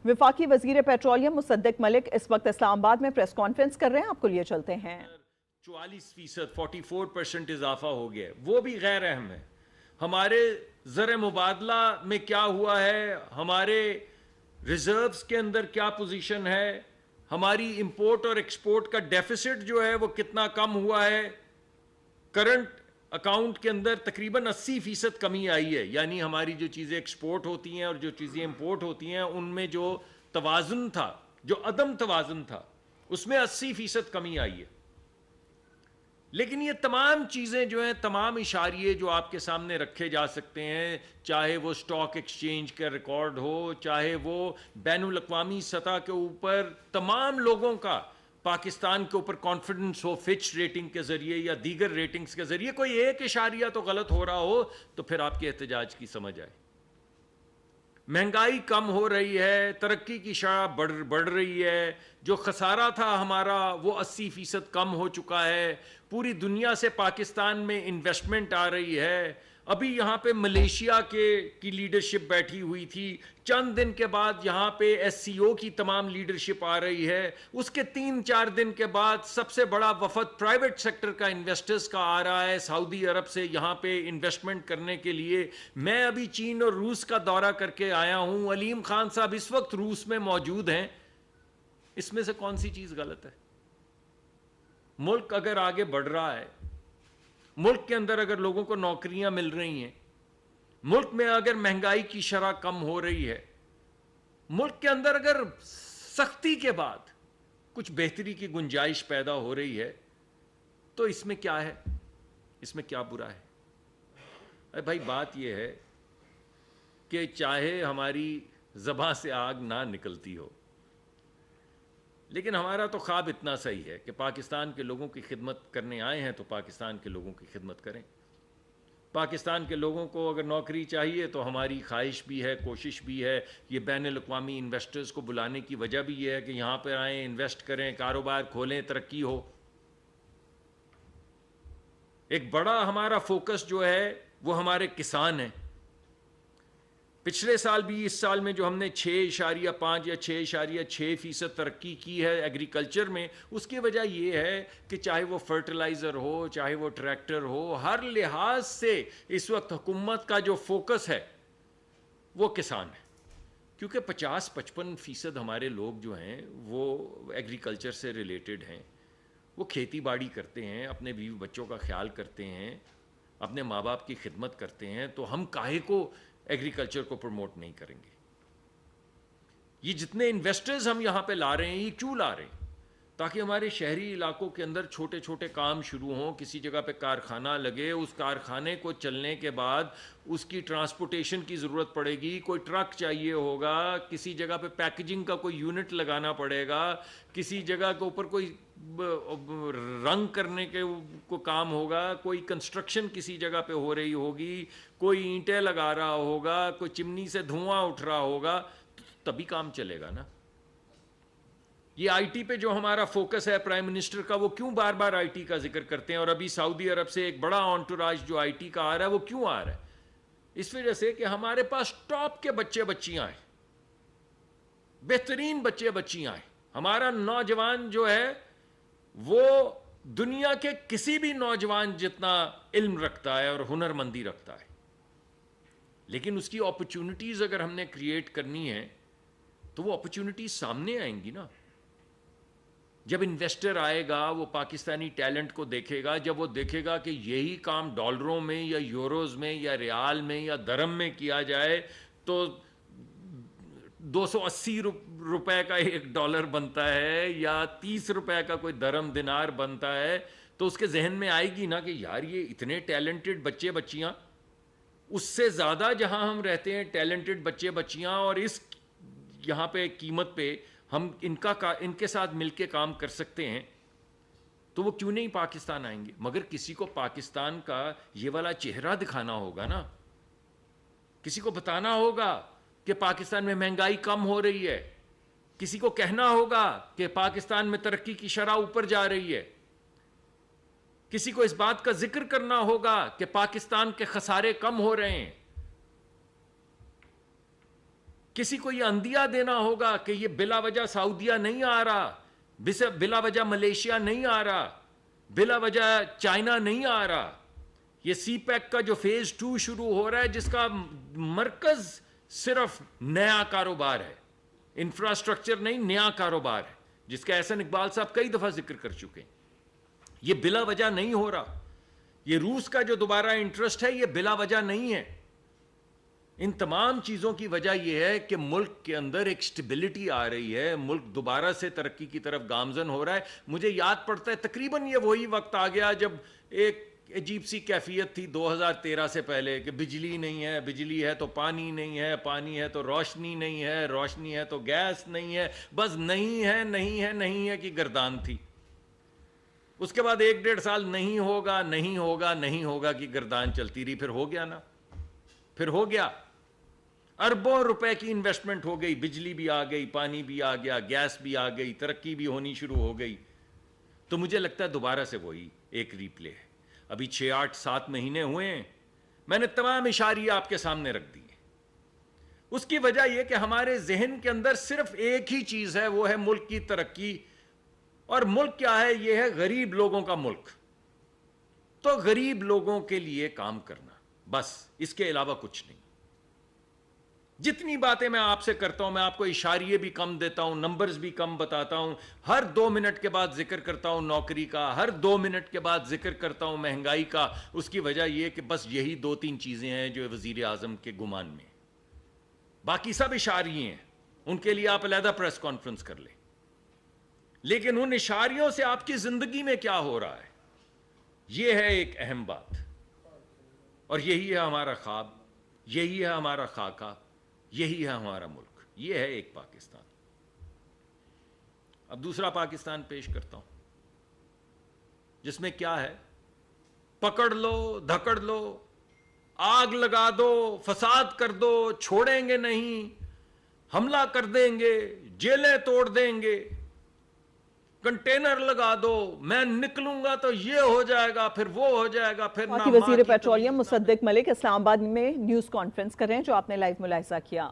وفاقی وزیر پیٹرولیم مصدق ملک اس وقت اسلام آباد میں پریس کانفرنس کر رہے ہیں، آپ کو لیے چلتے ہیں۔ 44% 44% اضافہ ہو گیا، وہ بھی غیر اہم ہے۔ ہمارے زر مبادلہ میں کیا ہوا ہے، ہمارے ریزروز کے اندر کیا پوزیشن ہے، ہماری امپورٹ اور ایکسپورٹ کا ڈیفیسٹ جو ہے وہ کتنا کم ہوا ہے۔ کرنٹ اکاؤنٹ کے اندر تقریباً 80% کمی آئی ہے، یعنی ہماری جو چیزیں ایکسپورٹ ہوتی ہیں اور جو چیزیں امپورٹ ہوتی ہیں ان میں جو توازن تھا، جو عدم توازن تھا، اس میں 80% کمی آئی ہے۔ لیکن یہ تمام چیزیں جو ہیں، تمام اشاریے جو آپ کے سامنے رکھے جا سکتے ہیں، چاہے وہ سٹاک ایکسچینج کا ریکارڈ ہو، چاہے وہ بین الاقوامی سطح کے اوپر تمام لوگوں کا پاکستان کے اوپر کانفیڈنس ہو، فچ ریٹنگ کے ذریعے یا دیگر ریٹنگز کے ذریعے، کوئی ایک اشاریہ تو غلط ہو رہا ہو تو پھر آپ کے احتجاج کی سمجھ آئے۔ مہنگائی کم ہو رہی ہے، ترقی کی شرح بڑھ رہی ہے، جو خسارہ تھا ہمارا وہ 80% کم ہو چکا ہے، پوری دنیا سے پاکستان میں انویسٹمنٹ آ رہی ہے۔ ابھی یہاں پہ ملیشیا کی لیڈرشپ بیٹھی ہوئی تھی، چند دن کے بعد یہاں پہ ایس سی او کی تمام لیڈرشپ آ رہی ہے، اس کے 3-4 دن کے بعد سب سے بڑا وفد پرائیویٹ سیکٹر کا انویسٹرز کا آ رہا ہے سعودی عرب سے یہاں پہ انویسٹمنٹ کرنے کے لیے۔ میں ابھی چین اور روس کا دورہ کر کے آیا ہوں، علیم خان صاحب اس وقت روس میں موجود ہیں۔ اس میں سے کون سی چیز غلط ہے؟ ملک اگر آگے بڑھ رہا ہے، ملک کے اندر اگر لوگوں کو نوکریاں مل رہی ہیں، ملک میں اگر مہنگائی کی شرح کم ہو رہی ہے، ملک کے اندر اگر سختی کے بعد کچھ بہتری کی گنجائش پیدا ہو رہی ہے، تو اس میں کیا ہے؟ اس میں کیا برا ہے؟ ارے بھائی بات یہ ہے کہ چاہے ہماری زباں سے آگ نہ نکلتی ہو، لیکن ہمارا تو خواب اتنا صحیح ہے کہ پاکستان کے لوگوں کی خدمت کرنے آئے ہیں تو پاکستان کے لوگوں کی خدمت کریں۔ پاکستان کے لوگوں کو اگر نوکری چاہیے تو ہماری خواہش بھی ہے، کوشش بھی ہے۔ یہ بین الاقوامی انویسٹرز کو بلانے کی وجہ بھی یہ ہے کہ یہاں پہ آئیں، انویسٹ کریں، کاروبار کھولیں، ترقی ہو۔ ایک بڑا ہمارا فوکس جو ہے وہ ہمارے کسان ہیں۔ پچھلے سال بھی، اس سال میں جو ہم نے 6.5 یا 6.6% ترقی کی ہے ایگریکلچر میں، اس کی وجہ یہ ہے کہ چاہے وہ فرٹیلائزر ہو، چاہے وہ ٹریکٹر ہو، ہر لحاظ سے اس وقت حکومت کا جو فوکس ہے وہ کسان ہے، کیونکہ 50-55% ہمارے لوگ جو ہیں وہ ایگریکلچر سے ریلیٹڈ ہیں، وہ کھیتی باڑی کرتے ہیں، اپنے بیوی بچوں کا خیال کرتے ہیں، اپنے ماں باپ کی خدمت کرتے ہیں، تو ہم کاہے کو ایگریکلچر کو پروموٹ نہیں کریں گے؟ یہ جتنے انویسٹرز ہم یہاں پہ لا رہے ہیں، یہ کیوں لا رہے ہیں؟ تاکہ ہمارے شہری علاقوں کے اندر چھوٹے چھوٹے کام شروع ہوں، کسی جگہ پہ کارخانہ لگے، اس کارخانے کو چلنے کے بعد اس کی ٹرانسپورٹیشن کی ضرورت پڑے گی، کوئی ٹرک چاہیے ہوگا، کسی جگہ پہ پیکیجنگ کا کوئی یونٹ لگانا پڑے گا، کسی جگہ کے اوپر کوئی رنگ کرنے کے کو کام ہوگا، کوئی کنسٹرکشن کسی جگہ پہ ہو رہی ہوگی، کوئی اینٹیں لگا رہا ہوگا، کوئی چمنی سے دھواں اٹھ رہا ہوگا، تبھی کام چلے گا نا۔ یہ آئی ٹی پہ جو ہمارا فوکس ہے پرائم منسٹر کا، وہ کیوں بار بار آئی ٹی کا ذکر کرتے ہیں؟ اور ابھی سعودی عرب سے ایک بڑا انٹوراج جو آئی ٹی کا آ رہا ہے، وہ کیوں آ رہا ہے؟ اس وجہ سے کہ ہمارے پاس ٹاپ کے بچے بچیاں ہیں، بہترین بچے بچیاں ہیں۔ ہمارا نوجوان جو ہے وہ دنیا کے کسی بھی نوجوان جتنا علم رکھتا ہے اور ہنرمندی رکھتا ہے، لیکن اس کی اپرچونٹیز اگر ہم نے کریٹ کرنی ہے تو وہ اپرچونٹیز سامنے آئیں گی نا۔ جب انویسٹر آئے گا وہ پاکستانی ٹیلنٹ کو دیکھے گا، جب وہ دیکھے گا کہ یہی کام ڈالروں میں یا یوروز میں یا ریال میں یا درہم میں کیا جائے تو 280 روپے کا ایک ڈالر بنتا ہے یا 30 روپے کا کوئی درہم دینار بنتا ہے، تو اس کے ذہن میں آئے گی نا کہ یار یہ اتنے ٹیلنٹڈ بچے بچیاں، اس سے زیادہ جہاں ہم رہتے ہیں ٹیلنٹڈ بچے بچیاں، اور اس یہاں پہ قیمت پہ ہم ان کے ساتھ مل کے کام کر سکتے ہیں، تو وہ کیوں نہیں پاکستان آئیں گے؟ مگر کسی کو پاکستان کا یہ والا چہرہ دکھانا ہوگا نا، کسی کو بتانا ہوگا کہ پاکستان میں مہنگائی کم ہو رہی ہے، کسی کو کہنا ہوگا کہ پاکستان میں ترقی کی شرح اوپر جا رہی ہے، کسی کو اس بات کا ذکر کرنا ہوگا کہ پاکستان کے خسارے کم ہو رہے ہیں۔ کسی کو یہ اندیا دینا ہوگا کہ یہ بلا وجہ سعودیہ نہیں آ رہا, بلا وجہ ملیشیا نہیں آ رہا, بلا وجہ چائنا نہیں آ رہا. یہ سی پیک کا جو فیز 2 شروع ہو رہا ہے, جس کا مرکز صرف نیا کاروبار ہے, انفراسٹرکچر نہیں, نیا کاروبار ہے, جس کا احسن اقبال صاحب کئی دفعہ ذکر کر چکے ہیں. یہ بلا وجہ نہیں ہو رہا. یہ روس کا جو دوبارہ انٹرسٹ ہے, یہ بلا وجہ نہیں ہے. ان تمام چیزوں کی وجہ یہ ہے کہ ملک کے اندر ایک سٹیبلٹی آ رہی ہے, ملک دوبارہ سے ترقی کی طرف گامزن ہو رہا ہے. مجھے یاد پڑتا ہے تقریباً یہ وہی وقت آ گیا جب ایک عجیب سی کیفیت تھی 2013 سے پہلے کہ بجلی نہیں ہے, بجلی ہے تو پانی نہیں ہے, پانی ہے تو روشنی نہیں ہے, روشنی ہے تو گیس نہیں ہے, بس نہیں ہے نہیں ہے نہیں ہے کی گردان تھی. اس کے بعد 1-1.5 سال نہیں ہوگا نہیں ہوگا نہیں ہوگا کی گردان چلتی رہی. پھر ہو گیا نا, پھر ہو گیا. اربوں روپے کی انویسٹمنٹ ہو گئی, بجلی بھی آ گئی, پانی بھی آ گیا, گیس بھی آ گئی, ترقی بھی ہونی شروع ہو گئی. تو مجھے لگتا ہے دوبارہ سے وہی ایک ریپلے ہے. ابھی 6-8-7 مہینے ہوئے ہیں, میں نے تمام اشاریہ آپ کے سامنے رکھ دیے. اس کی وجہ یہ کہ ہمارے ذہن کے اندر صرف ایک ہی چیز ہے, وہ ہے ملک کی ترقی. اور ملک کیا ہے؟ یہ ہے غریب لوگوں کا ملک. تو غریب لوگوں کے لیے کام کرنا, بس, اس کے علاوہ کچھ نہیں. جتنی باتیں میں آپ سے کرتا ہوں, میں آپ کو اشاریے بھی کم دیتا ہوں, نمبرز بھی کم بتاتا ہوں, ہر 2 منٹ کے بعد ذکر کرتا ہوں نوکری کا, ہر 2 منٹ کے بعد ذکر کرتا ہوں مہنگائی کا. اس کی وجہ یہ کہ بس یہی 2-3 چیزیں ہیں جو وزیر اعظم کے گمان میں. باقی سب اشاریے ہیں, ان کے لیے آپ علیحدہ پریس کانفرنس کر لیں. لیکن ان اشاریوں سے آپ کی زندگی میں کیا ہو رہا ہے, یہ ہے ایک اہم بات. اور یہی ہے ہمارا خواب, یہی ہے ہمارا خاکہ, یہی ہے ہمارا ملک. یہ ہے ایک پاکستان. اب دوسرا پاکستان پیش کرتا ہوں, جس میں کیا ہے؟ پکڑ لو, دھکڑ لو, آگ لگا دو, فساد کر دو, چھوڑیں گے نہیں, حملہ کر دیں گے, جیلیں توڑ دیں گے, کنٹینر لگا دو, میں نکلوں گا تو یہ ہو جائے گا, پھر وہ ہو جائے گا, پھر وزیر پیٹرولیم مصدق ملک اسلام آباد میں نیوز کانفرنس کر رہے ہیں, جو آپ نے لائیو ملاحظہ کیا.